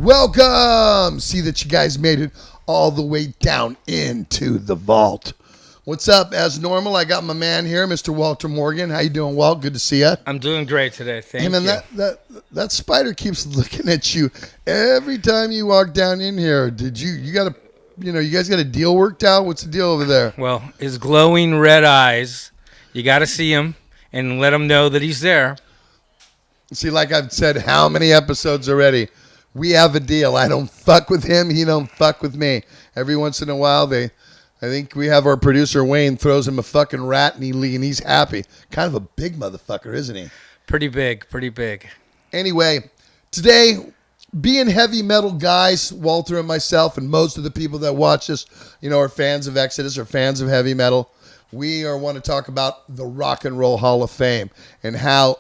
Welcome! See that you guys made it all the way down into the vault. What's up? As normal, I got my man here, Mr. Walter Morgan. How you doing, Walt? Good to see you. I'm doing great today. Thank you. Hey, man, that spider keeps looking at you every time you walk down in here. Did you guys got a deal worked out? What's the deal over there? Well, his glowing red eyes, you got to see him and let him know that he's there. See, like I've said how many episodes already, we have a deal. I don't fuck with him. He don't fuck with me. Every once in a while, I think we have our producer, Wayne, throws him a fucking rat, and he's happy. Kind of a big motherfucker, isn't he? Pretty big. Anyway, today, being heavy metal guys, Walter and myself, and most of the people that watch us, are fans of Exodus or fans of heavy metal. We want to talk about the Rock and Roll Hall of Fame and how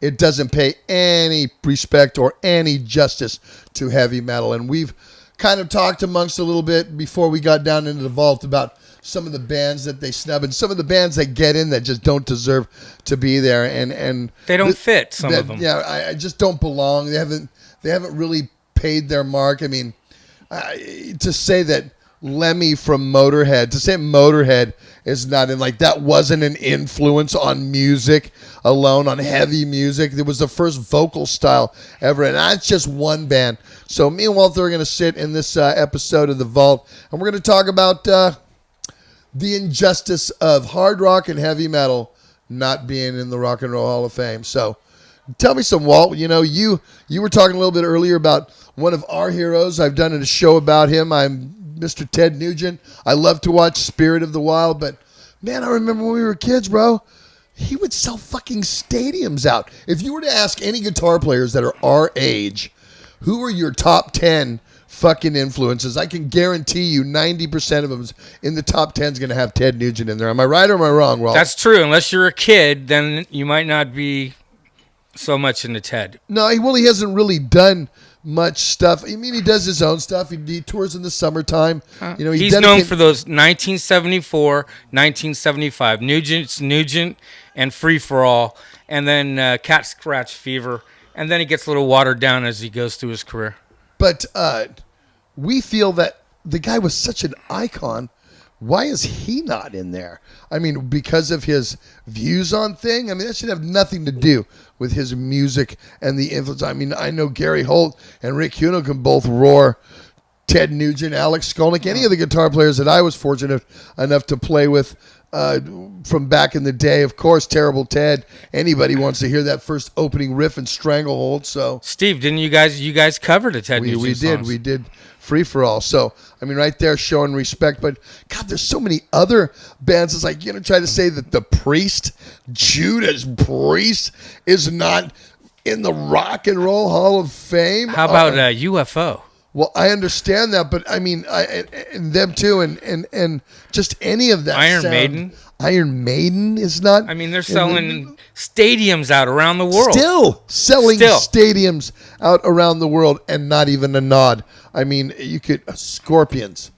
it doesn't pay any respect or any justice to heavy metal. And we've kind of talked amongst a little bit before we got down into the vault about some of the bands that they snub and some of the bands that get in that just don't deserve to be there. And they don't fit, some of them. Yeah, I just don't belong. They haven't really paid their mark. I mean, to say that Lemmy from Motorhead, to say Motorhead is not in, like, that wasn't an influence on music alone, on heavy music. It was the first vocal style ever, and that's just one band. So me and Walter are going to sit in this episode of The Vault, and we're going to talk about the injustice of hard rock and heavy metal not being in the Rock and Roll Hall of Fame. So tell me some, Walt. You were talking a little bit earlier about one of our heroes. I've done a show about him. I'm Mr. Ted Nugent. I love to watch Spirit of the Wild, but man, I remember when we were kids, bro, he would sell fucking stadiums out. If you were to ask any guitar players that are our age, who are your top 10 fucking influences, I can guarantee you 90% of them in the top 10 is going to have Ted Nugent in there. Am I right or am I wrong, Rolf? That's true. Unless you're a kid, then you might not be so much into Ted. No, he hasn't really done much stuff. I mean, he does his own stuff. He tours in the summertime. He's known for those 1974, 1975 Nugent and Free for All, and then Cat Scratch Fever, and then he gets a little watered down as he goes through his career. But we feel that the guy was such an icon. Why is he not in there? I mean, because of his views on things? I mean, that should have nothing to do with his music and the influence. I mean, I know Gary Holt and Rick Huno can both roar. Ted Nugent, Alex Skolnick, any of the guitar players that I was fortunate enough to play with from back in the day. Of course, Terrible Ted. Anybody wants to hear that first opening riff in Stranglehold. So, Steve, didn't you guys covered a Ted Nugent songs? We did. Free for All. So, I mean, right there showing respect. But, God, there's so many other bands. It's like, try to say that the Priest, Judas Priest, is not in the Rock and Roll Hall of Fame. How about UFO? Well, I understand that, but I mean, and them too, and just any of that. Iron Maiden is not. I mean, they're selling stadiums out around the world. Still selling stadiums out around the world, and not even a nod. I mean, you could Scorpions,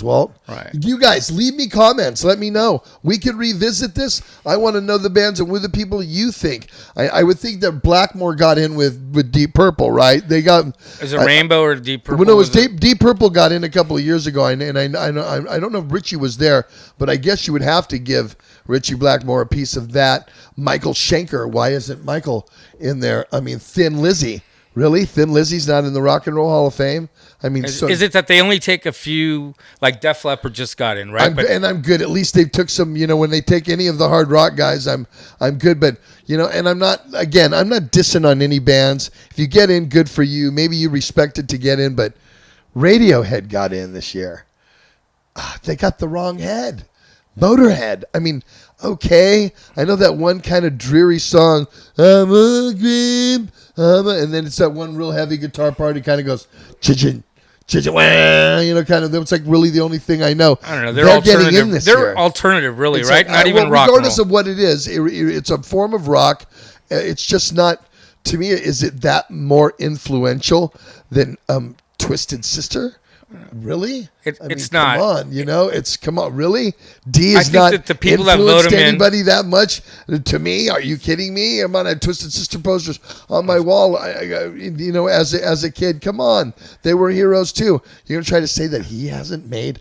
Walt. Right. You guys, leave me comments. Let me know. We could revisit this. I want to know the bands and with the people you think. I would think that Blackmore got in with Deep Purple, right? They got. Is it Rainbow or Deep Purple? Well, no, it was Deep Purple got in a couple of years ago, and I don't know if Richie was there, but I guess you would have to give Richie Blackmore a piece of that. Michael Schenker, why isn't Michael in there? I mean, Thin Lizzy. Really? Thin Lizzy's not in the Rock and Roll Hall of Fame? I mean, is it that they only take a few, like Def Leppard just got in, right? I'm good. At least they took some, when they take any of the hard rock guys, I'm good. But, and I'm not dissing on any bands. If you get in, good for you. Maybe you respected to get in, but Radiohead got in this year. They got the wrong head. Motorhead. I mean, okay. I know that one kind of dreary song, I'm a dream. And then it's that one real heavy guitar part. It kind of goes, chichin, wah, kind of. That's like really the only thing I know. I don't know. They're alternative. They're alternative, really, it's right? Like, not even rock. Regardless of what it is, it's a form of rock. It's just not, to me, is it that more influential than Twisted Sister Really? It's not. Come on, come on, really? D I is think not that the people that vote influenced him in- anybody that much. To me, are you kidding me? I'm on Twisted Sister posters on my wall. As a kid, come on, they were heroes too. You're gonna try to say that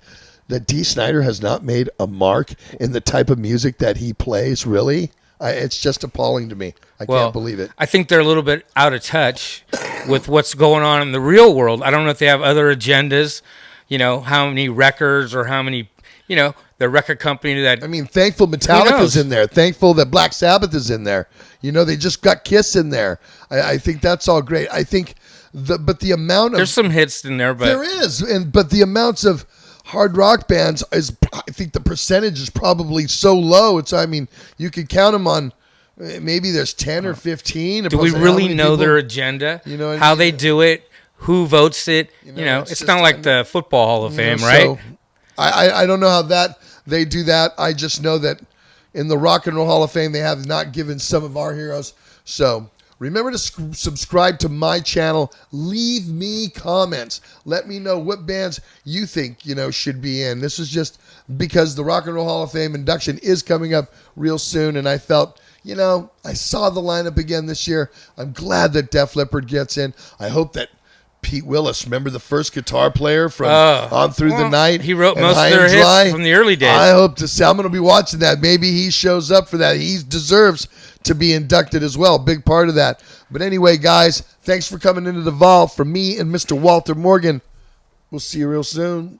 that D. Snyder has not made a mark in the type of music that he plays? Really? It's just appalling to me. I can't believe it. I think they're a little bit out of touch with what's going on in the real world. I don't know if they have other agendas, how many records or how many, the record company that. Thankful Metallica's in there. Thankful that Black Sabbath is in there. They just got Kiss in there. I think that's all great. I think the amount of. There's some hits in there, but. There is. But the amounts of hard rock bands I think the percentage is probably so low. You could count them on. Maybe there's 10 or 15. Do we really know their agenda? How they do it? Who votes it? It's not like the Football Hall of Fame, right? So I don't know how they do that. I just know that in the Rock and Roll Hall of Fame, they have not given some of our heroes. So remember to subscribe to my channel. Leave me comments. Let me know what bands you think, should be in. This is just because the Rock and Roll Hall of Fame induction is coming up real soon, and I felt, I saw the lineup again this year. I'm glad that Def Leppard gets in. I hope that Pete Willis, remember the first guitar player from On Through the Night? He wrote most of their hits from the early days. I hope to see. I'm going to be watching that. Maybe he shows up for that. He deserves to be inducted as well. Big part of that. But anyway, guys, thanks for coming into the Vault. From me and Mr. Walter Morgan, we'll see you real soon.